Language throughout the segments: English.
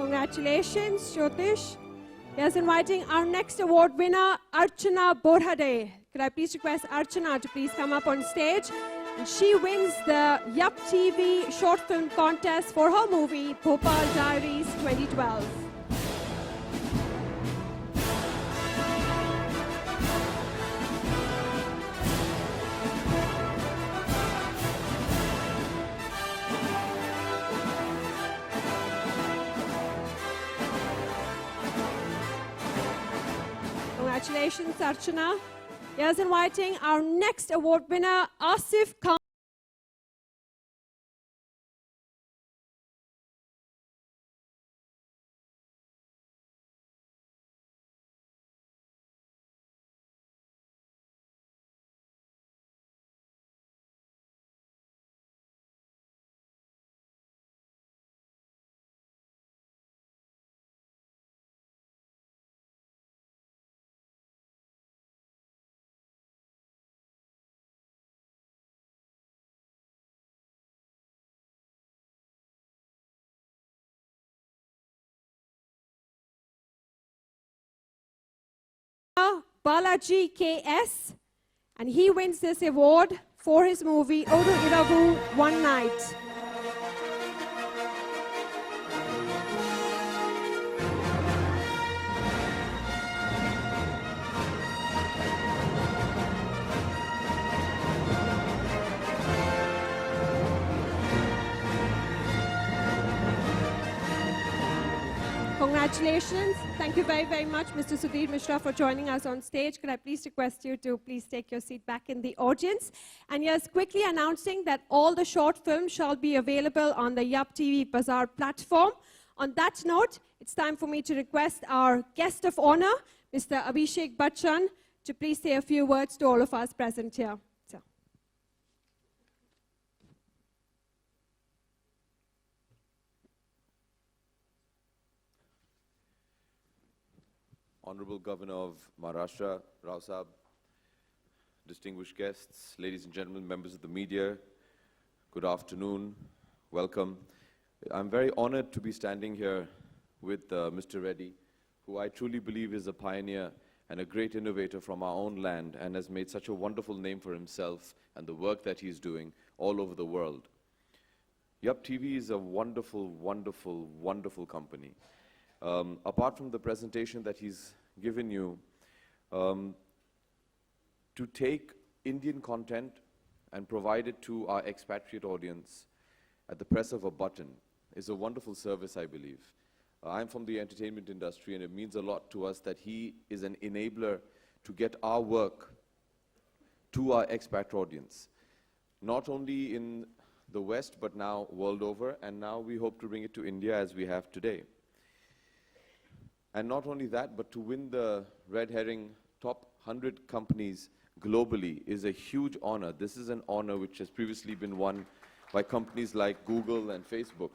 Congratulations, Jyotish. Yes, inviting our next award winner, Archana Borhade. Could I please request Archana to please come up on stage? And she wins the Yup TV short film contest for her movie, Bhopal Diaries 2012. Congratulations, Archana. Here's inviting our next award winner, Asif Khan. Balaji KS, and he wins this award for his movie Odu Iravu One Night. Congratulations. Thank you very, very much, Mr. Sudhir Mishra, for joining us on stage. Could I please request you to please take your seat back in the audience? And yes, quickly announcing that all the short films shall be available on the Yup TV Bazaar platform. On that note, it's time for me to request our guest of honor, Mr. Abhishek Bachchan, to please say a few words to all of us present here. Honorable Governor of Maharashtra, Rao Saab, distinguished guests, ladies and gentlemen, members of the media, good afternoon, welcome. I'm very honored to be standing here with Mr. Reddy, who I truly believe is a pioneer and a great innovator from our own land and has made such a wonderful name for himself and the work that he's doing all over the world. Yup TV is a wonderful, wonderful, wonderful company. Apart from the presentation that he's given you, to take Indian content and provide it to our expatriate audience at the press of a button is a wonderful service, I believe. I'm from the entertainment industry, and it means a lot to us that he is an enabler to get our work to our expat audience, not only in the West, but now world over, and now we hope to bring it to India as we have today. And not only that, but to win the Red Herring top 100 companies globally is a huge honor. This is an honor which has previously been won by companies like Google and Facebook.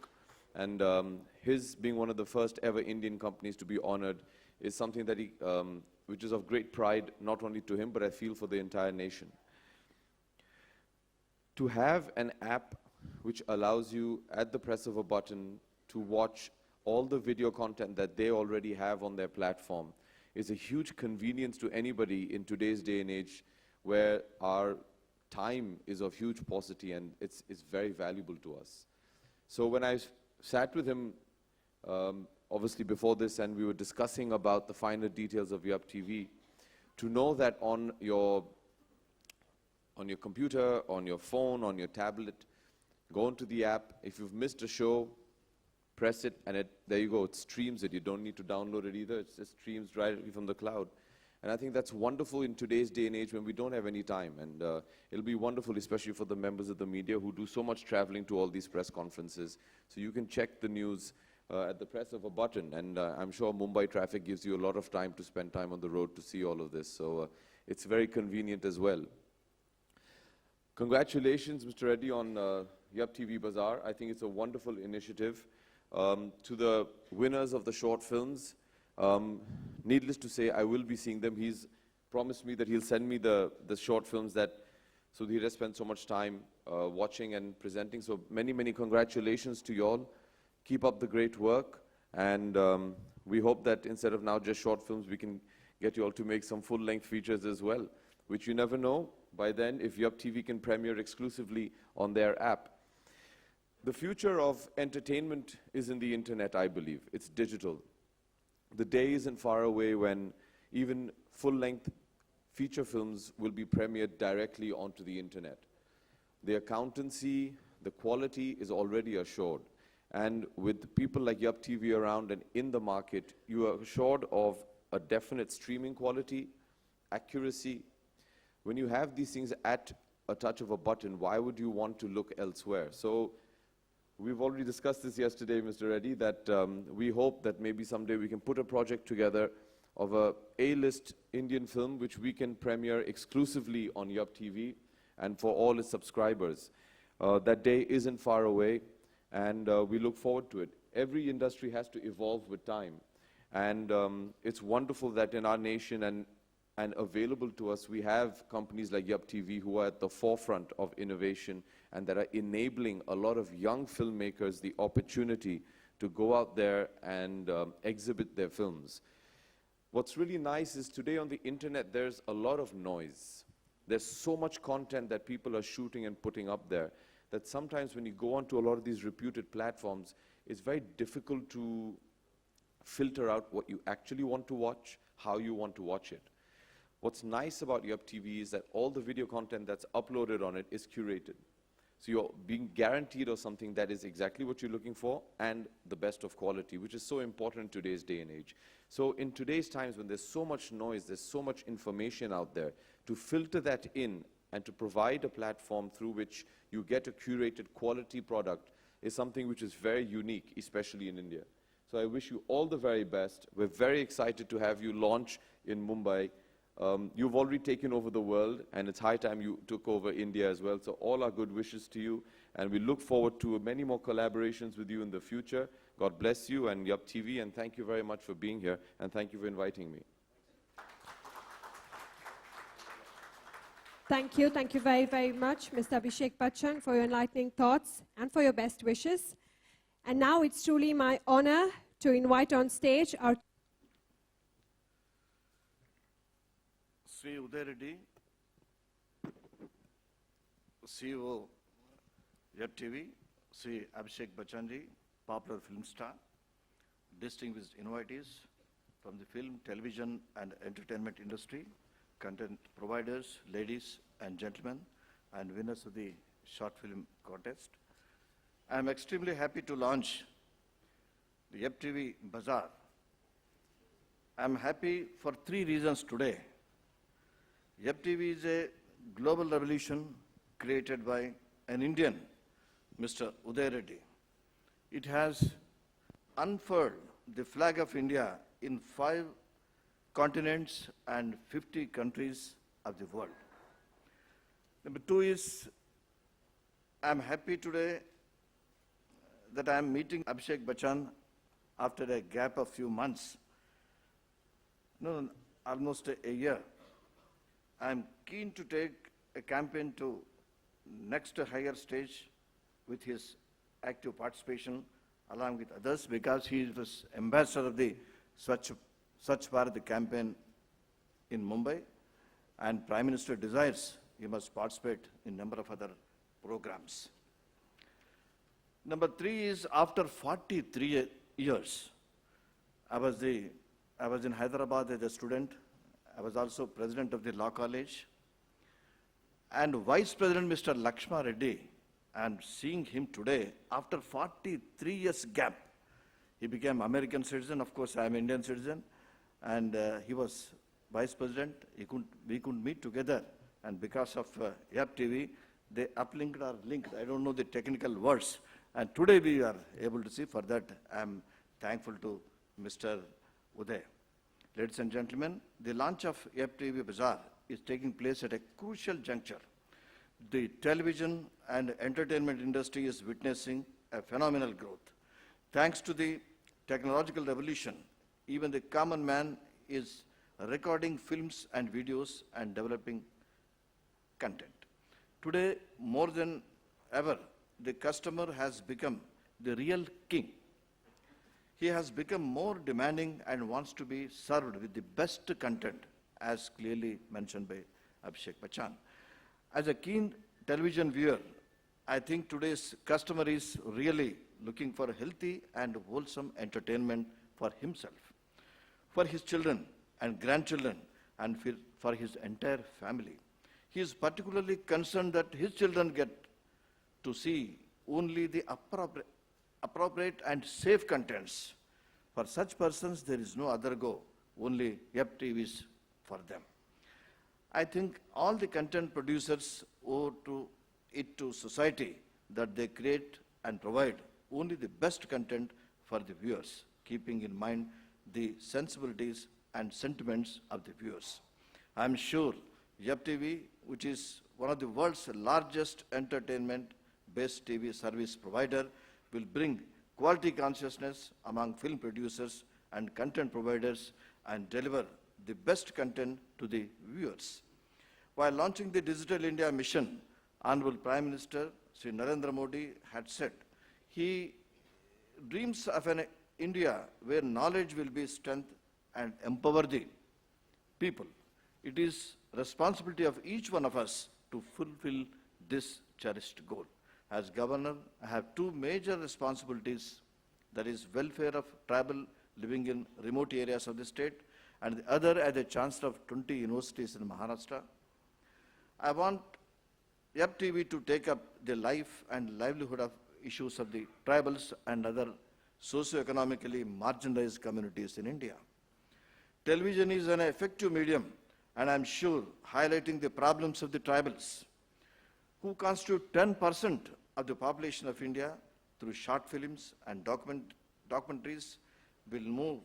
And his being one of the first ever Indian companies to be honored is something that which is of great pride, not only to him, but I feel for the entire nation. To have an app which allows you, at the press of a button, to watch all the video content that they already have on their platform is a huge convenience to anybody in today's day and age, where our time is of huge paucity, and it's very valuable to us. So when I sat with him, obviously before this, and we were discussing about the finer details of Yup TV, to know that on your computer, on your phone, on your tablet, go into the app. If you've missed a show, press it, and there you go. It streams it. You don't need to download it either. It just streams directly from the cloud. And I think that's wonderful in today's day and age when we don't have any time. And it'll be wonderful, especially for the members of the media who do so much traveling to all these press conferences. So you can check the news at the press of a button. And I'm sure Mumbai traffic gives you a lot of time to spend time on the road to see all of this. So it's very convenient as well. Congratulations, Mr. Reddy, on Yup TV Bazaar. I think it's a wonderful initiative. To the winners of the short films, needless to say, I will be seeing them. He's promised me that he'll send me the short films that Sudhir has spent so much time watching and presenting. So many, many congratulations to you all. Keep up the great work. And we hope that instead of now just short films, we can get you all to make some full-length features as well, which you never know. By then, if Yup TV can premiere exclusively on their app. The future of entertainment is in the internet, I believe. It's digital. The day isn't far away when even full-length feature films will be premiered directly onto the internet. The accountancy, the quality is already assured. And with people like Yup TV around and in the market, you are assured of a definite streaming quality, accuracy. When you have these things at a touch of a button, why would you want to look elsewhere? So we've already discussed this yesterday, Mr. Reddy, that we hope that maybe someday we can put a project together of a A-list Indian film which we can premiere exclusively on Yup TV and for all its subscribers. That day isn't far away, and we look forward to it. Every industry has to evolve with time. And it's wonderful that in our nation and available to us, we have companies like Yup TV who are at the forefront of innovation and that are enabling a lot of young filmmakers the opportunity to go out there and exhibit their films. What's really nice is today on the internet, there's a lot of noise. There's so much content that people are shooting and putting up there that sometimes when you go onto a lot of these reputed platforms, it's very difficult to filter out what you actually want to watch, how you want to watch it. What's nice about Yup TV is that all the video content that's uploaded on it is curated. So you're being guaranteed of something that is exactly what you're looking for and the best of quality, which is so important in today's day and age. So in today's times when there's so much noise, there's so much information out there, to filter that in and to provide a platform through which you get a curated quality product is something which is very unique, especially in India. So I wish you all the very best. We're very excited to have you launch in Mumbai. You've already taken over the world, and it's high time you took over India as well. So all our good wishes to you, and we look forward to many more collaborations with you in the future. God bless you and Yup TV, and thank you very much for being here, and thank you for inviting me. Thank you. Thank you very, very much, Mr. Abhishek Bachchan, for your enlightening thoughts and for your best wishes. And now it's truly my honor to invite on stage our Sri Uday Reddy, CEO, Yup TV, Sri Abhishek Bachchan, popular film star, distinguished invitees from the film, television, and entertainment industry, content providers, ladies and gentlemen, and winners of the short film contest. I am extremely happy to launch the Yup TV Bazaar. I am happy for 3 reasons today. Yup TV is a global revolution created by an Indian, Mr. Uday Reddy. It has unfurled the flag of India in 5 continents and 50 countries of the world. Number 2 is, I'm happy today that I'm meeting Abhishek Bachchan after a gap of few months, almost a year. I'm keen to take a campaign to next higher stage with his active participation along with others, because he was ambassador of the Swachh Bharat campaign in Mumbai, and Prime Minister desires he must participate in a number of other programs. Number 3 is, after 43 years, I was in Hyderabad as a student. I was also president of the law college. And Vice President Mr. Lakshma Reddy, and seeing him today, after 43 years gap, he became American citizen. Of course, I am Indian citizen. And he was Vice President. We couldn't meet together. And because of Yup TV, they uplinked or linked. I don't know the technical words. And today we are able to see. For that, I am thankful to Mr. Uday. Ladies and gentlemen, the launch of Yup TV Bazaar is taking place at a crucial juncture. The television and entertainment industry is witnessing a phenomenal growth. Thanks to the technological revolution, even the common man is recording films and videos and developing content. Today, more than ever, the customer has become the real king. He has become more demanding and wants to be served with the best content, as clearly mentioned by Abhishek Bachchan. As a keen television viewer, I think today's customer is really looking for healthy and wholesome entertainment for himself, for his children and grandchildren, and for his entire family. He is particularly concerned that his children get to see only the appropriate and safe contents. For such persons, there is no other go, only Yep TVs for them. I think all the content producers owe it to society that they create and provide only the best content for the viewers, keeping in mind the sensibilities and sentiments of the viewers. I am sure Yep TV, which is one of the world's largest entertainment-based TV service provider, will bring quality consciousness among film producers and content providers and deliver the best content to the viewers. While launching the Digital India mission, Honorable Prime Minister Sri Narendra Modi had said he dreams of an India where knowledge will be strength and empower the people. It is responsibility of each one of us to fulfill this cherished goal. As governor, I have two major responsibilities, that is welfare of tribal living in remote areas of the state, and the other as a chancellor of 20 universities in Maharashtra. I want Yep TV to take up the life and livelihood of issues of the tribals and other socio-economically marginalized communities in India. Television is an effective medium, and I'm sure highlighting the problems of the tribals, who constitute 10% of the population of India, through short films and documentaries, will move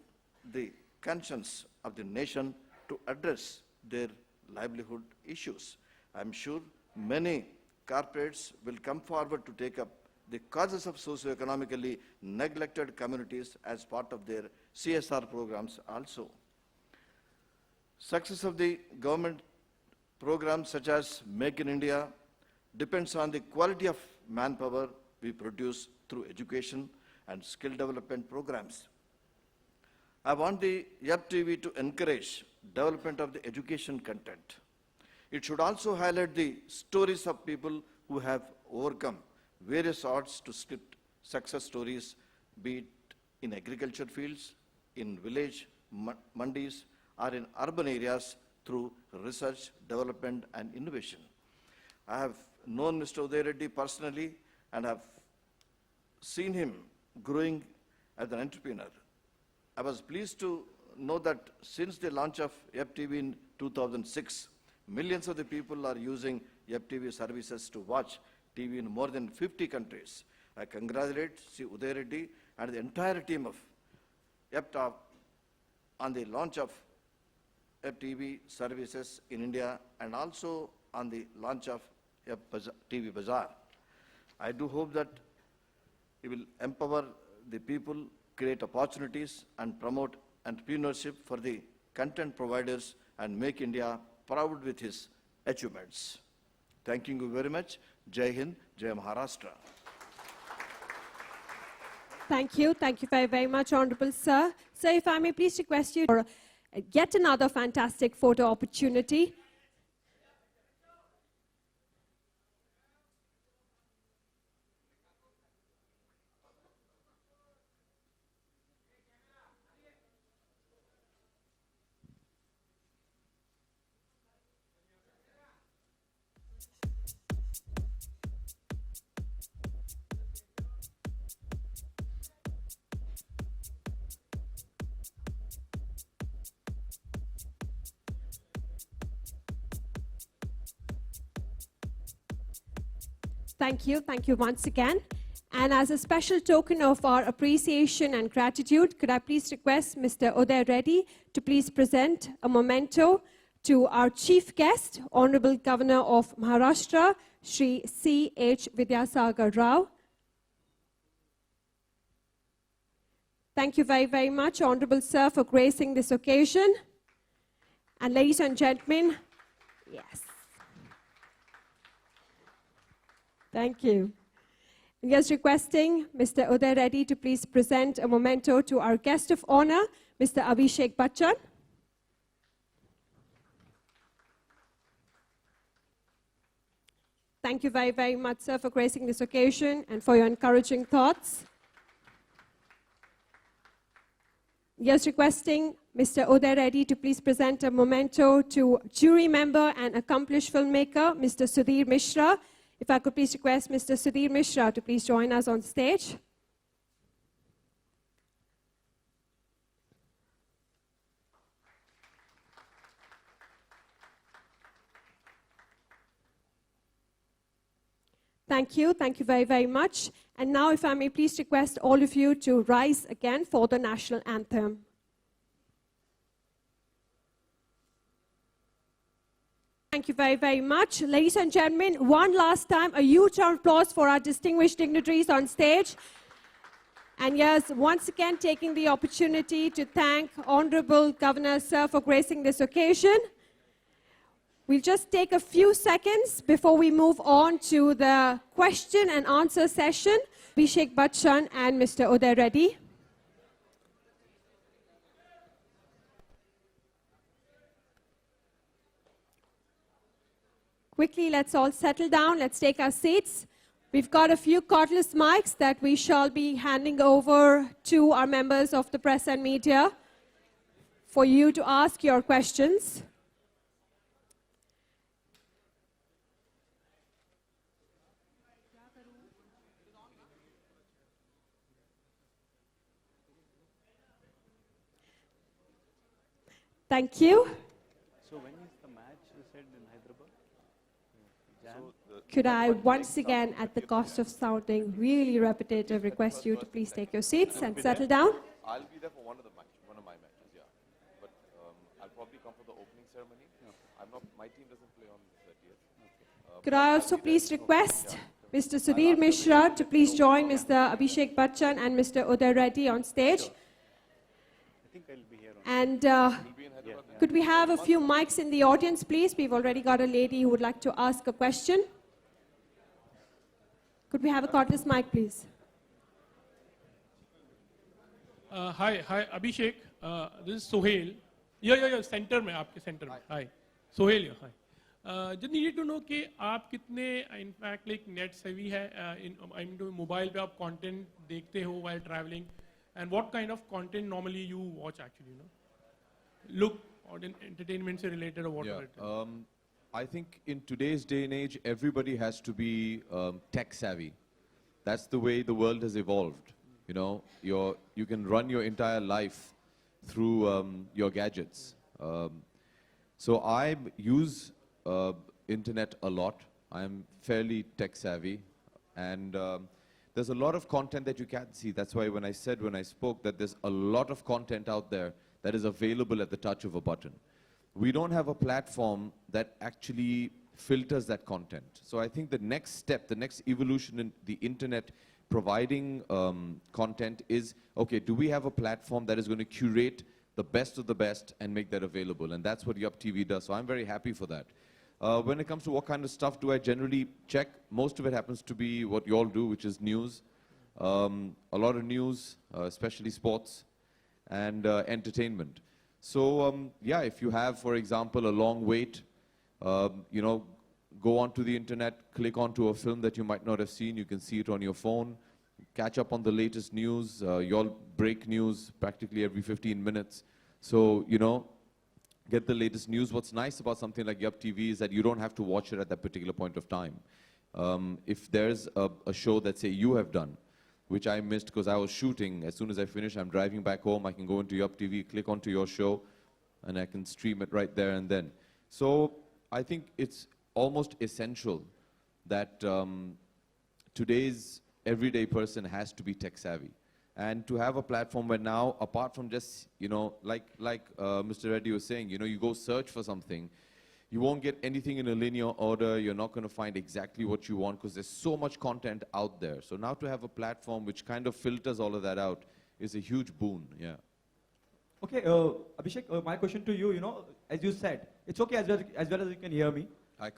the conscience of the nation to address their livelihood issues. I'm sure many corporates will come forward to take up the causes of socio-economically neglected communities as part of their CSR programs also. Success of the government programs such as Make in India depends on the quality of manpower we produce through education and skill development programs. I want the Yep TV to encourage development of the education content. It should also highlight the stories of people who have overcome various odds to script success stories, be it in agriculture fields, in village mandis, or in urban areas through research, development, and innovation. I have known Mr. Uday Reddy personally and have seen him growing as an entrepreneur. I was pleased to know that since the launch of Yep TV in 2006, millions of the people are using Yep TV services to watch TV in more than 50 countries. I congratulate Sri Uday Reddy and the entire team of Yep on the launch of Yep TV services in India and also on the launch of Yep TV Bazaar. I do hope that it will empower the people, create opportunities, and promote entrepreneurship for the content providers and make India proud with his achievements. Thank you very much. Jai Hind, Jai Maharashtra. Thank you. Thank you very, very much, Honorable Sir. Sir, if I may please request you for yet another fantastic photo opportunity. Thank you once again. And as a special token of our appreciation and gratitude, could I please request Mr. Uday Reddy to please present a memento to our chief guest, Honorable Governor of Maharashtra, Shri C.H. Vidyasagar Rao. Thank you very, very much, Honorable Sir, for gracing this occasion. And ladies and gentlemen, yes. Thank you. Yes, requesting Mr. Uday Reddy to please present a memento to our guest of honor, Mr. Abhishek Bachchan. Thank you very, very much, sir, for gracing this occasion and for your encouraging thoughts. Yes, requesting Mr. Uday Reddy to please present a memento to jury member and accomplished filmmaker, Mr. Sudhir Mishra. If I could please request Mr. Sudhir Mishra to please join us on stage. Thank you very, very much. And now, if I may please request all of you to rise again for the national anthem. Thank you very, very much. Ladies and gentlemen, one last time, a huge round of applause for our distinguished dignitaries on stage. And yes, once again, taking the opportunity to thank Honorable Governor Sir for gracing this occasion. We'll just take a few seconds before we move on to the question and answer session. Abhishek Bachchan and Mr. Uday Reddy. Quickly, let's all settle down. Let's take our seats. We've got a few cordless mics that we shall be handing over to our members of the press and media for you to ask your questions. Thank you. So when is the match, you said, in Hyderabad? Could I once again, at the cost of sounding really repetitive, request you to please take your seats and settle down? I'll be there for one of my matches, yeah. But I'll probably come for the opening ceremony. My team doesn't play on the 30th. Could I also please request Mr. Sudhir Mishra to please join Mr. Abhishek Bachchan and Mr. Uday Reddy on stage? I think I'll be here on. And could we have a few mics in the audience, please? We've already got a lady who would like to ask a question. Could we have a cordless mic, please? Hi, Abhishek. This is Sohail. Yeah, center में आपके center में. Hi, Sohail. Yeah, hi. Just needed to know कि आप कितने, in fact, like net savvy है, I mean, mobile पे आप content देखते हो while traveling, and what kind of content normally you watch actually, you know? Look, or entertainment से related or whatever. Yeah, I think in today's day and age, everybody has to be tech savvy. That's the way the world has evolved. You know, you can run your entire life through your gadgets. So I use internet a lot. I'm fairly tech savvy, and there's a lot of content that you can't see. That's why when I spoke that there's a lot of content out there that is available at the touch of a button. We don't have a platform that actually filters that content. So I think the next step, the next evolution in the internet providing content is, okay, do we have a platform that is going to curate the best of the best and make that available? And that's what Yup TV does. So I'm very happy for that. When it comes to what kind of stuff do I generally check, most of it happens to be what you all do, which is news. A lot of news, especially sports and entertainment. So yeah, if you have, for example, a long wait, you know, go onto the internet, click onto a film that you might not have seen. You can see it on your phone. Catch up on the latest news. You all break news practically every 15 minutes. So, you know, get the latest news. What's nice about something like Yup TV is that you don't have to watch it at that particular point of time. If there's a show that, say, you have done, which I missed because I was shooting, as soon as I finish, I'm driving back home, I can go into Yup TV, click onto your show, and I can stream it right there and then. So I think it's almost essential that today's everyday person has to be tech savvy. And to have a platform where now, apart from just, you know, like Mr. Reddy was saying, you know, you go search for something, you won't get anything in a linear order, you're not going to find exactly what you want because there's so much content out there. So now to have a platform which kind of filters all of that out is a huge boon, yeah. Okay, Abhishek, my question to you, you know, as you said, it's okay as well as you can hear me. I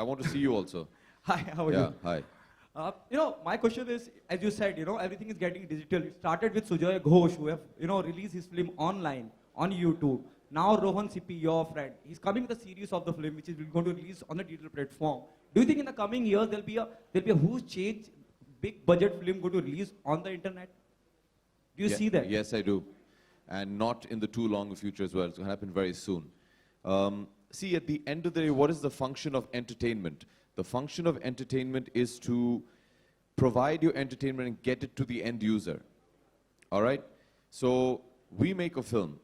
want to see you also. Hi, how are Yeah, you? hi. You know, my question is, as you said, you know, everything is getting digital. It started with Sujoy Ghosh, who have, you know, released his film online on YouTube. Now Rohan Sippy, your friend, he's coming with a series of the film, which is going to release on the digital platform. Do you think in the coming years there'll be a huge change, big budget film going to release on the internet? Do you see that? Yes, I do. And not in the too long future as well. It's going to happen very soon. See, at the end of the day, what is the function of entertainment? The function of entertainment is to provide your entertainment and get it to the end user. All right? So we make a film.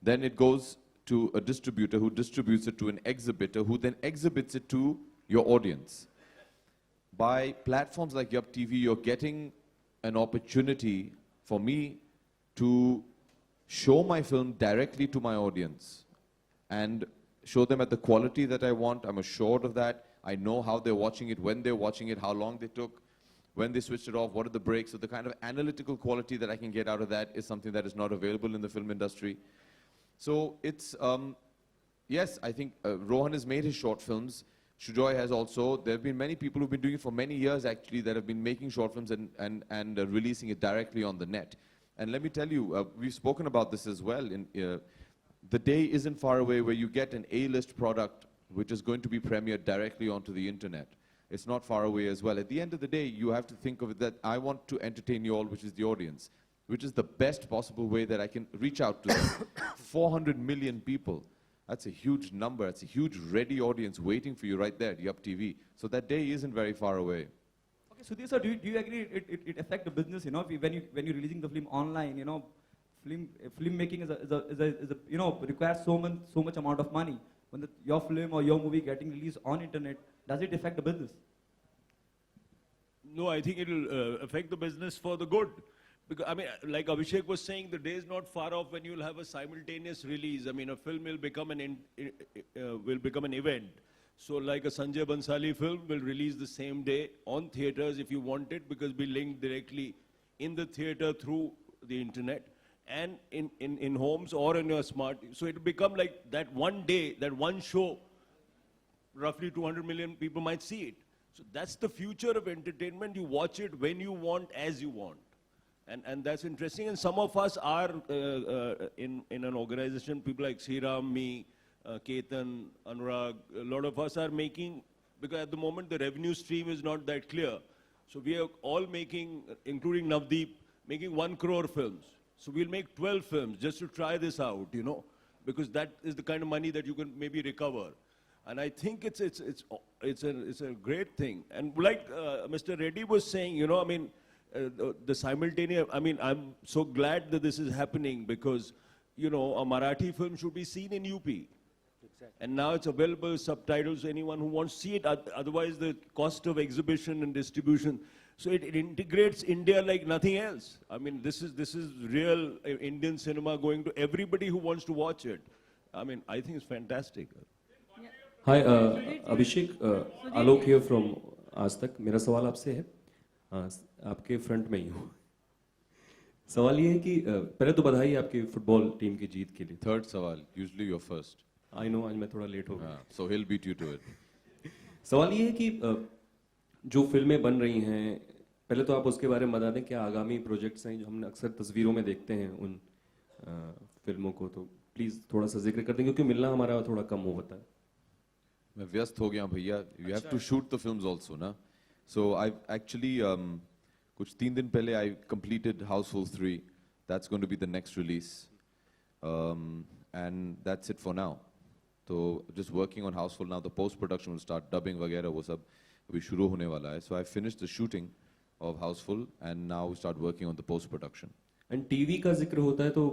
Then it goes to a distributor who distributes it to an exhibitor who then exhibits it to your audience. By platforms like Yup TV, you're getting an opportunity for me to show my film directly to my audience and show them at the quality that I want. I'm assured of that. I know how they're watching it, when they're watching it, how long they took, when they switched it off, what are the breaks. So the kind of analytical quality that I can get out of that is something that is not available in the film industry. So it's, yes, I think Rohan has made his short films. Sujoy has also. There have been many people who've been doing it for many years, actually, that have been making short films and releasing it directly on the net. And let me tell you, we've spoken about this as well. The day isn't far away where you get an A-list product which is going to be premiered directly onto the internet. It's not far away as well. At the end of the day, you have to think of it that I want to entertain you all, which is the audience, which is the best possible way that I can reach out to them. 400 million people. That's a huge number. That's a huge ready audience waiting for you right there at Yup TV. So that day isn't very far away. Okay, Sudhir sir, do you agree it affects the business, you know, when you're releasing the film online, you know, filmmaking is a you know, requires so much amount of money. When your film or your movie getting released on internet, does it affect the business? No, I think it'll affect the business for the good. Because, I mean, like Abhishek was saying, the day is not far off when you'll have a simultaneous release. I mean, a film will become an event. So like a Sanjay Bansali film will release the same day on theaters if you want it, because we link directly in the theater through the internet and in homes or in your smart. So it'll become like that one day, that one show, roughly 200 million people might see it. So that's the future of entertainment. You watch it when you want, as you want. And that's interesting. And some of us are in an organization, people like Sriram, me, Ketan, Anurag, a lot of us are making, because at the moment the revenue stream is not that clear. So we are all making, including Navdeep, making 1 crore films. So we'll make 12 films just to try this out, you know, because that is the kind of money that you can maybe recover. And I think it's a great thing. And like Mr. Reddy was saying, you know, I mean, the simultaneous, I mean, I'm so glad that this is happening because, you know, a Marathi film should be seen in UP. Exactly. And now it's available, subtitles, anyone who wants to see it. Otherwise, the cost of exhibition and distribution. So it integrates India like nothing else. I mean, this is real Indian cinema going to everybody who wants to watch it. I mean, I think it's fantastic. Hi, Abhishek, Alok here from Aaj Tak. मेरा सवाल आपसे है, आपके front में ही हूँ. सवाल ये है कि पहले तो बधाई आपकी फुटबॉल टीम की जीत के लिए. Third सवाल, usually you're first. I know आज मैं थोड़ा लेट हो गया. So he'll beat you to it. सवाल ये है कि जो फिल्में बन रही हैं, पहले तो आप उसके बारे में बता दें क्या आगामी प्रोजेक्ट्स हैं जो हम अक्सर तस्वीरों में देखते हैं उन फिल्मों को, तो प्लीज थोड़ा सा जिक्र कर दें क्योंकि मिलना हमारा थोड़ा कम होता है. मैं व्यस्त हो गया भैया. You have to shoot the films also, na? So I've actually कुछ 3 दिन पहले I completed Houseful 3. That's going to be the next release, and that's it for now. So just working on Houseful now. The post production will start, dubbing वगैरह वो सब अभी शुरू होने वाला है. So I finished the shooting of Houseful and now we start working on the post production. And TV का जिक्र होता है तो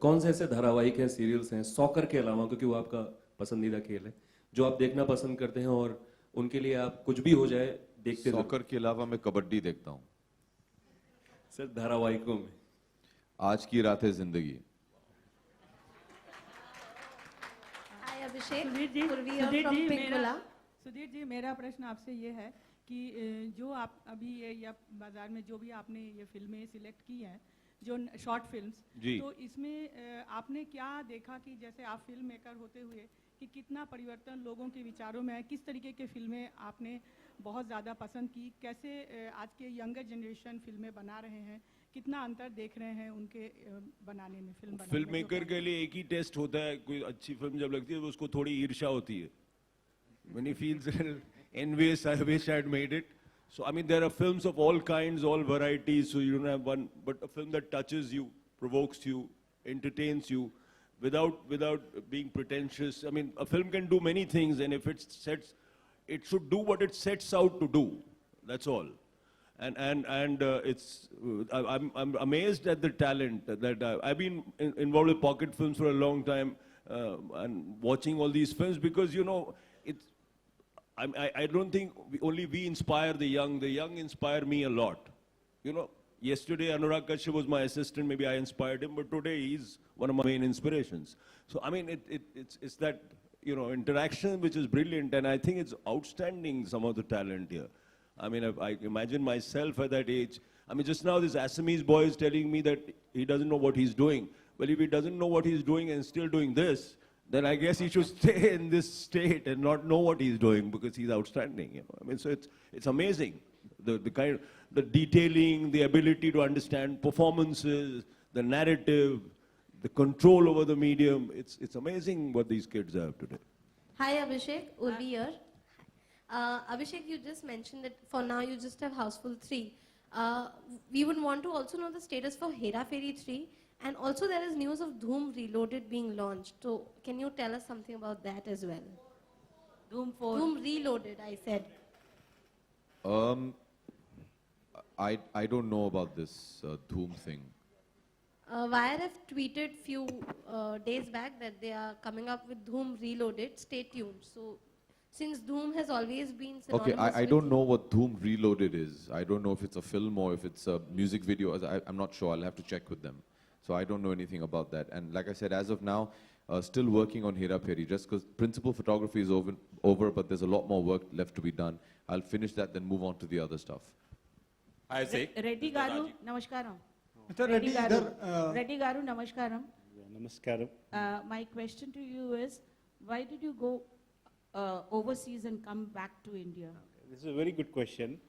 कौन से ऐसे धारावाहिक हैं, सीरियल्स हैं, सॉकर के अलावा, क्योंकि वो आपका पसंदीदा खेल है, जो आप देखना पसंद करते हैं और उनके लिए आप कुछ भी हो जाए देखते हैं? सॉकर के अलावा मैं कबड्डी देखता हूँ. सर धारावाहिकों में आज की रात है जिंदगी. Hi Abhishek, Purvi from Pinkula. Sudhir ji, मेरा प्रश्न आपसे ये है कि जो आप अभी ये या बाजार में जो भी आपने ये फिल्में सिलेक्ट की हैं, जो शॉर्ट फिल्म्स, तो इसमें आपने क्या देखा कि जैसे आप फिल्म मेकर होते हुए कि कितना परिवर्तन लोगों के विचारों में है, किस तरीके की फिल्में आपने बहुत ज़्यादा पसंद की। कैसे आज के यंगर जनरेशन फिल्में बना रहे हैं, कितना अंतर देख रहे हैं उनके बनाने में, फिल्म बनाने में? फिल्म मेकर के लिए एक ही टेस्ट होता है, कोई अच्छी फिल्म जब लगती है तो उसको थोड़ी ईर्ष्या होती है. When he feels a little envious, I wish I had made it. So, I mean, there are films of all kinds, all varieties, so you don't have one, but a film that touches you, provokes you, entertains you, without being pretentious. I mean, a film can do many things, and if it should do what it sets out to do. That's all. And I'm amazed at the talent that I've been involved with pocket films for a long time, and watching all these films because, you know, I don't think only we inspire the young inspire me a lot. You know, yesterday Anurag Kashyap was my assistant, maybe I inspired him, but today he's one of my main inspirations. So, I mean, it's that, you know, interaction which is brilliant, and I think it's outstanding, some of the talent here. I mean, I imagine myself at that age. I mean, just now this Assamese boy is telling me that he doesn't know what he's doing. Well, if he doesn't know what he's doing and still doing this, then I guess he should stay in this state and not know what he's doing because he's outstanding. You know? I mean, so it's amazing. The detailing, the ability to understand performances, the narrative, the control over the medium. It's amazing what these kids have today. Hi Abhishek, Urvi here. Abhishek, you just mentioned that for now you just have Houseful 3. We would want to also know the status for Hera Fairy 3. And also there is news of Dhoom Reloaded being launched. So can you tell us something about that as well? Dhoom 4. Dhoom Reloaded, I said. I don't know about this Dhoom thing. Wire have tweeted few days back that they are coming up with Dhoom Reloaded. Stay tuned. So since Dhoom has always been synonymous Okay, I don't know what Dhoom Reloaded is. I don't know if it's a film or if it's a music video. I'm not sure. I'll have to check with them. So I don't know anything about that. And like I said, as of now, still working on Hera Pheri. Just because principal photography is over, but there's a lot more work left to be done. I'll finish that, then move on to the other stuff. I say. Reddy Garu, namaskaram. Mr. Reddy, Reddy Garu, namaskaram. Namaskaram. My question to you is, why did you go overseas and come back to India? This is a very good question.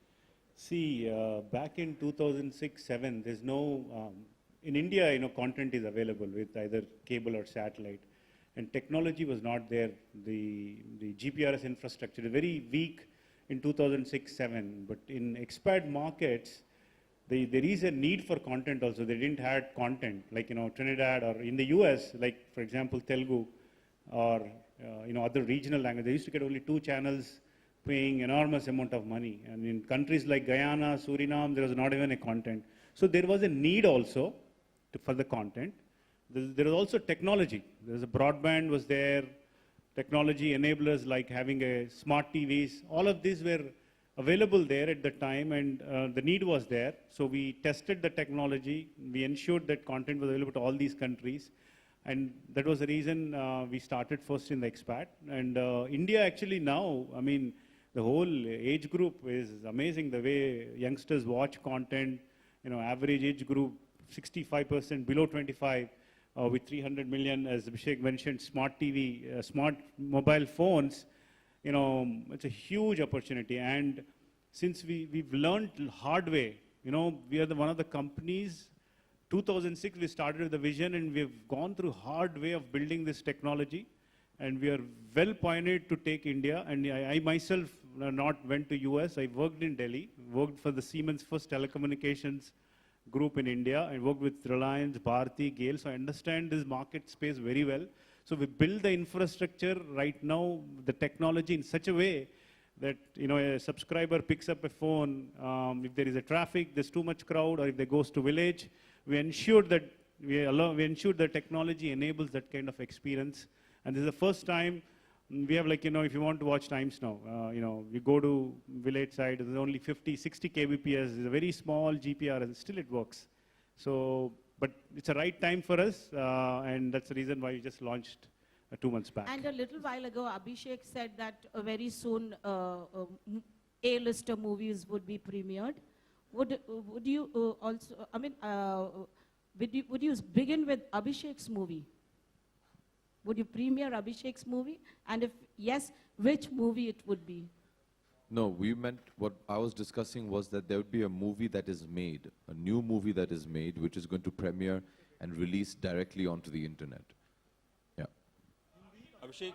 See, back in 2006-07, there's no, in India, you know, content is available with either cable or satellite, and technology was not there. The GPRS infrastructure is very weak in 2006-07, but in expat markets, there is a need for content also. They didn't have content, like, you know, Trinidad or in the US, like, for example, Telugu or, you know, other regional languages. They used to get only 2 channels paying enormous amount of money. And in countries like Guyana, Suriname, there was not even a content. So there was a need also for the content. There was also technology. There was a broadband was there, technology enablers like having a smart TVs. All of these were available there at the time, and the need was there. So we tested the technology. We ensured that content was available to all these countries. And that was the reason we started first in the expat. And India actually now, I mean, the whole age group is amazing the way youngsters watch content. You know, average age group, 65% below 25, with 300 million, as Abhishek mentioned, smart TV, smart mobile phones. You know, it's a huge opportunity. And since we've learned hard way, you know, we are one of the companies. 2006 we started with the vision, and we've gone through hard way of building this technology, and we are well pointed to take India. And I myself not went to US. I worked in Delhi, worked for the Siemens First Telecommunications group in India. I worked with Reliance, Bharti, Gale, so I understand this market space very well. So we build the infrastructure right now, the technology in such a way that, you know, a subscriber picks up a phone, if there is a traffic, there's too much crowd, or if they goes to village, we ensure that we ensure the technology enables that kind of experience. And this is the first time we have, like, you know, if you want to watch Times Now, you know, we go to village side, there's only 50, 60 kbps, it's a very small GPR, and still it works. So, but it's a right time for us, and that's the reason why we just launched 2 months back. And a little while ago, Abhishek said that very soon A-lister movies would be premiered. Would you also, I mean, would you begin with Abhishek's movie? Would you premiere Abhishek's movie? And if yes, which movie it would be? No, we meant what I was discussing was that there would be a movie that is made, a new movie that is made, which is going to premiere and release directly onto the internet. Yeah. Abhishek,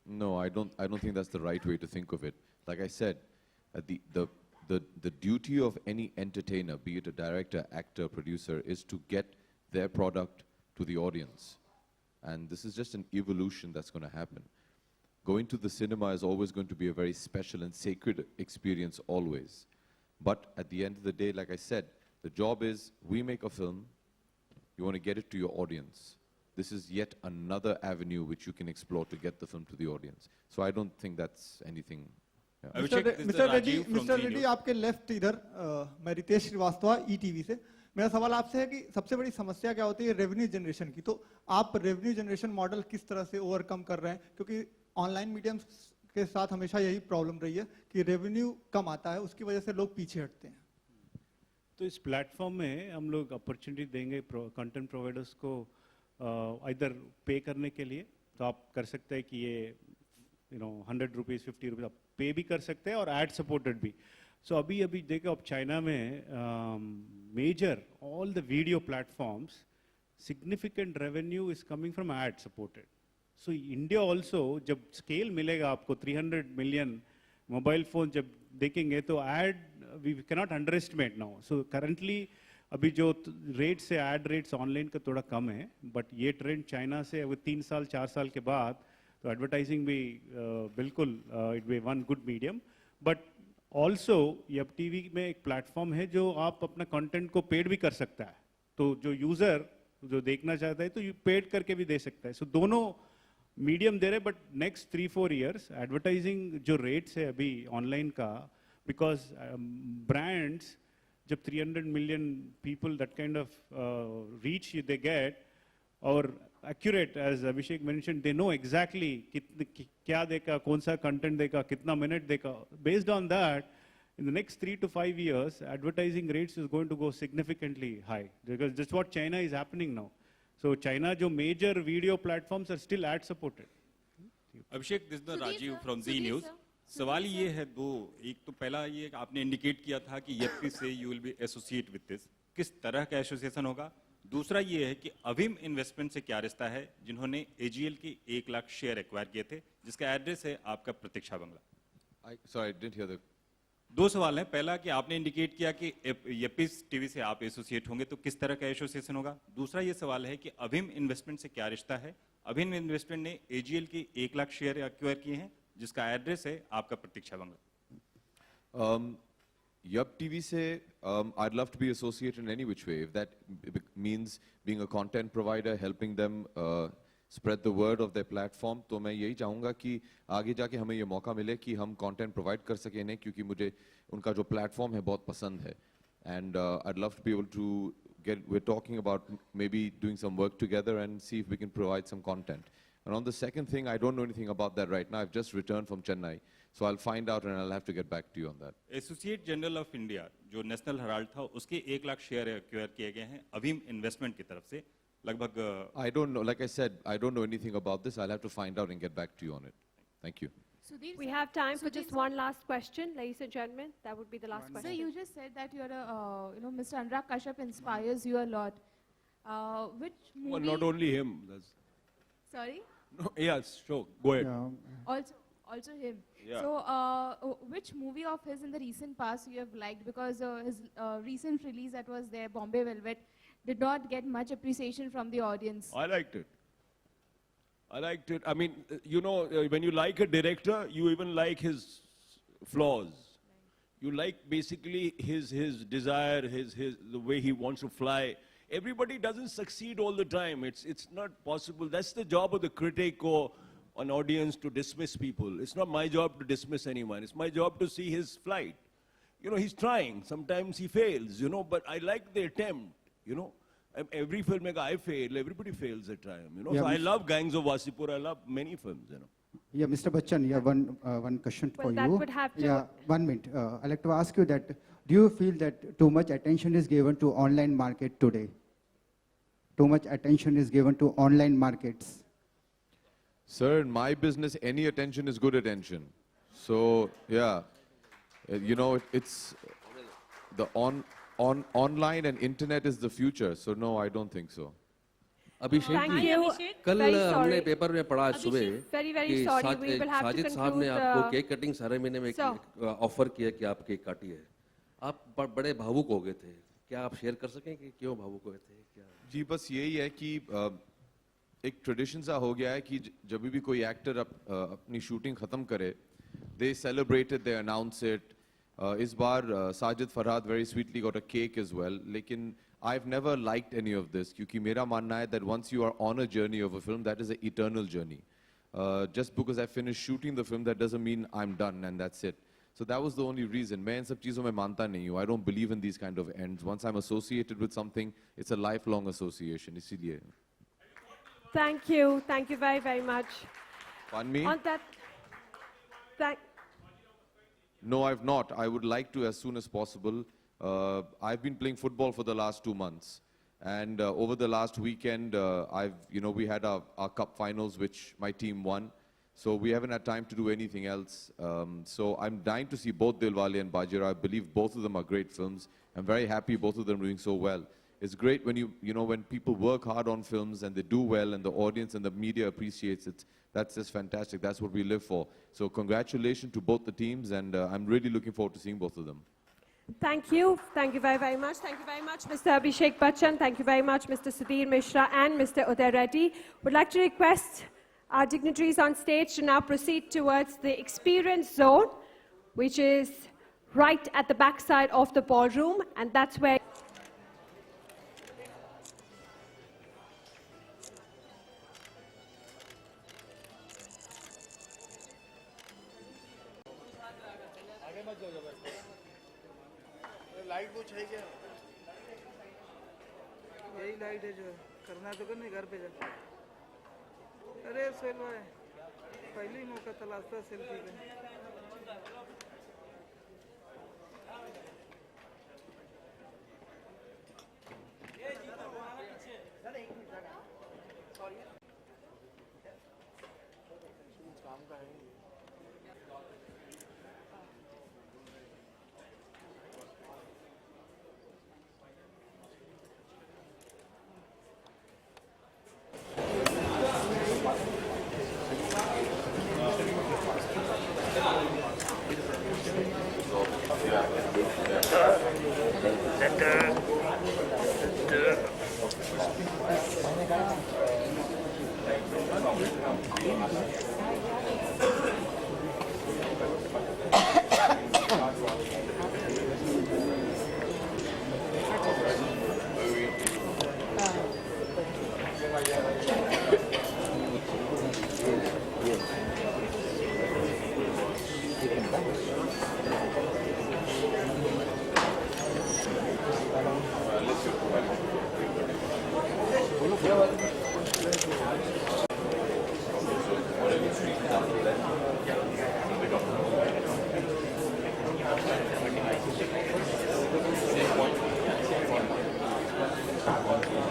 No, I don't think that's the right way to think of it. Like I said, the duty of any entertainer, be it a director, actor, producer, is to get their product to the audience. And this is just an evolution that's going to happen. Going to the cinema is always going to be a very special and sacred experience always. But at the end of the day, like I said, the job is we make a film, you want to get it to your audience. This is yet another avenue which you can explore to get the film to the audience. So I don't think that's anything. Yeah. Abhishek, this is mister Reddy Rajiv from mister Zee Reddy News. आपके left इधर मैं Ritesh Srivastava ETV से मेरा सवाल आपसे है कि सबसे बड़ी समस्या क्या होती है रेवेन्यू जनरेशन की, तो आप रेवेन्यू जनरेशन मॉडल किस तरह से ओवरकम कर रहे हैं, क्योंकि ऑनलाइन मीडियम के साथ हमेशा यही प्रॉब्लम रही है कि रेवेन्यू कम आता है, उसकी वजह से लोग पीछे हटते हैं. तो इस प्लेटफॉर्म में हम लोग अपॉर्चुनिटी देंगे कंटेंट प्रोवाइडर्स को इधर पे करने के लिए, तो आप कर सकते हैं कि ये 100 रुपीज़ 50 रुपीज़ आप पे भी कर सकते हैं और एड सपोर्टेड भी. सो अभी देखो अब चाइना में major all the video platforms significant revenue is coming from ad supported. So India also जब स्केल मिलेगा आपको 300 मिलियन मोबाइल फोन जब देखेंगे तो ad we cannot underestimate now. So currently अभी जो रेट्स है एड रेट्स ऑनलाइन का थोड़ा कम है, बट ये ट्रेंड चाइना से अगर 3 साल 4 साल के बाद तो एडवर्टाइजिंग भी बिल्कुल it be one good medium. But also ये अब टीवी में एक प्लेटफॉर्म है जो आप अपना कंटेंट को पेड भी कर सकता है, तो जो यूजर जो देखना चाहता है तो पेड करके भी दे सकता है. सो दोनों मीडियम दे रहे, बट नेक्स्ट 3-4 ईयर्स एडवर्टाइजिंग जो रेट्स है अभी ऑनलाइन का, बिकॉज ब्रांड्स जब 300 million people that kind of reach they get और accurate, as Abhishek mentioned, they know exactly क्या देगा, कौन सा content देगा, कितना minute देगा. Based on that, in the next 3 to 5 years, advertising rates is going to go significantly high, because that's what China is happening now. So China जो major video platforms are still ad supported. Abhishek, this the Sudhir Rajiv sir, from Zee Sudhir news. Sir, सवाल सुधीर ये sir. है दो, एक तो पहला ये कि आपने इंडिकेट किया था कि येपी से you will be associate with this, किस तरह का एसोसिएशन होगा. दूसरा ये है कि अभिम इन्वेस्टमेंट से क्या रिश्ता है, जिन्होंने एजीएल की 1 लाख शेयर एक्वायर किए थे, जिसका एड्रेस है आपका प्रतीक्षा बंगला. Sorry, I didn't hear the. दो सवाल हैं. पहला कि आपने इंडिकेट किया कि येपीस टीवी से आप एसोसिएट होंगे, तो किस तरह का एसोसिएशन होगा. दूसरा ये सवाल है कि अभिम इन्वेस्टमेंट से क्या रिश्ता है. अभिम इन्वेस्टमेंट ने एजीएल की 1 लाख शेयर एक्वायर किए हैं, जिसका एड्रेस है आपका प्रतीक्षा बंगला. Yup TV say, I'd love to be associated in any which way. If that means being a content provider, helping them spread the word of their platform, तो मैं यही चाहूँगा कि आगे जाके हमें ये मौका मिले कि हम content provide कर सकें इन्हें, क्योंकि मुझे उनका जो platform है बहुत पसंद है. And I'd love to be able to we're talking about maybe doing some work together and see if we can provide some content. And on the second thing, I don't know anything about that right now. I've just returned from Chennai. So I'll find out and I'll have to get back to you on that. Associate general of India जो national Herald था, उसके 1 lakh share acquire किए गए हैं अभिम investment की तरफ से. लगभग I don't know. Like I said, I don't know anything about this. I'll have to find out and get back to you on it. Thank you. Sudhir We sir. have time for Sudhir just sir. one last question, ladies and gentlemen. That would be the last So question. you just said that you're Mr. Anurag Kashyap inspires you a lot. Which movie? Well, not only him. Sorry. No, yes, sure. Go ahead. Also him. Yeah. So which movie of his in the recent past you have liked? Because his recent release that was there, Bombay Velvet, did not get much appreciation from the audience. I liked it. I liked it. I mean, when you like a director, you even like his flaws. You like basically his desire, the way he wants to fly. Everybody doesn't succeed all the time. It's not possible. That's the job of the critic or an audience to dismiss people. It's not my job to dismiss anyone. It's my job to see his flight. He's trying. Sometimes he fails, but I like the attempt, Every filmmaker I fail, everybody fails at time, Yeah, So I love Gangs of Wasipur. I love many films, Yeah, Mr. Bachchan, yeah, one question Well, for that you. would have to- Yeah, 1 minute. I'd like to ask you that, do you feel that too much attention is given to online market today? too much attention is given to online markets. Sir, in my business, any attention is good attention. So, yeah, you know, it's the online and internet is the future. So, no, I don't think so. Abhishek Thank ji, you. कल Very हमने sorry. पेपर में पढ़ा सुबह Very, very कि sorry. We will have to Sajid साहब ने conclude, आपको केक कटिंग सेरेमनी में Sir. ऑफर किया कि आप केक काटिए। आप बड़े भावुक हो गए थे। क्या आप शेयर कर सकें कि क्यों भावुक हुए थे? क्या? जी बस यही है कि एक ट्रेडिशन सा हो गया है कि जब भी कोई एक्टर अपनी शूटिंग खत्म करे, they celebrated, they announce it. इस बार Sajid Farhad very sweetly got a cake as well. लेकिन I've never liked any of this क्योंकि मेरा मानना है that once you are on a journey of a film, that is an eternal journey. Just because I finished shooting the film, that doesn't mean I'm done and that's it. So that was the only reason. मैं इन सब चीज़ों में मानता नहीं हूँ. I don't believe in these kind of ends. Once I'm associated with something, it's a lifelong association. इसीलिए. Thank you. Thank you very, very much. Pardon me? On that, No, I've not. I would like to as soon as possible. I've been playing football for the last 2 months. And over the last weekend, we had our cup finals, which my team won. So we haven't had time to do anything else. So I'm dying to see both Dilwale and Bajira. I believe both of them are great films. I'm very happy both of them are doing so well. It's great when when people work hard on films and they do well and the audience and the media appreciates it. That's just fantastic. That's what we live for. So congratulations to both the teams, and I'm really looking forward to seeing both of them. Thank you. Thank you very, very much. Thank you very much, Mr. Abhishek Bachchan. Thank you very much, Mr. Sudhir Mishra and Mr. Uday Reddy. Would like to request our dignitaries on stage to now proceed towards the experience zone, which is right at the back side of the ballroom, and that's where light कुछ है क्या? यही light है जो है। करना तो करने घर पे जा। अरे सोहेल भाई, पहली मौका तलाशता सेल्फी पे। काम का है। Center.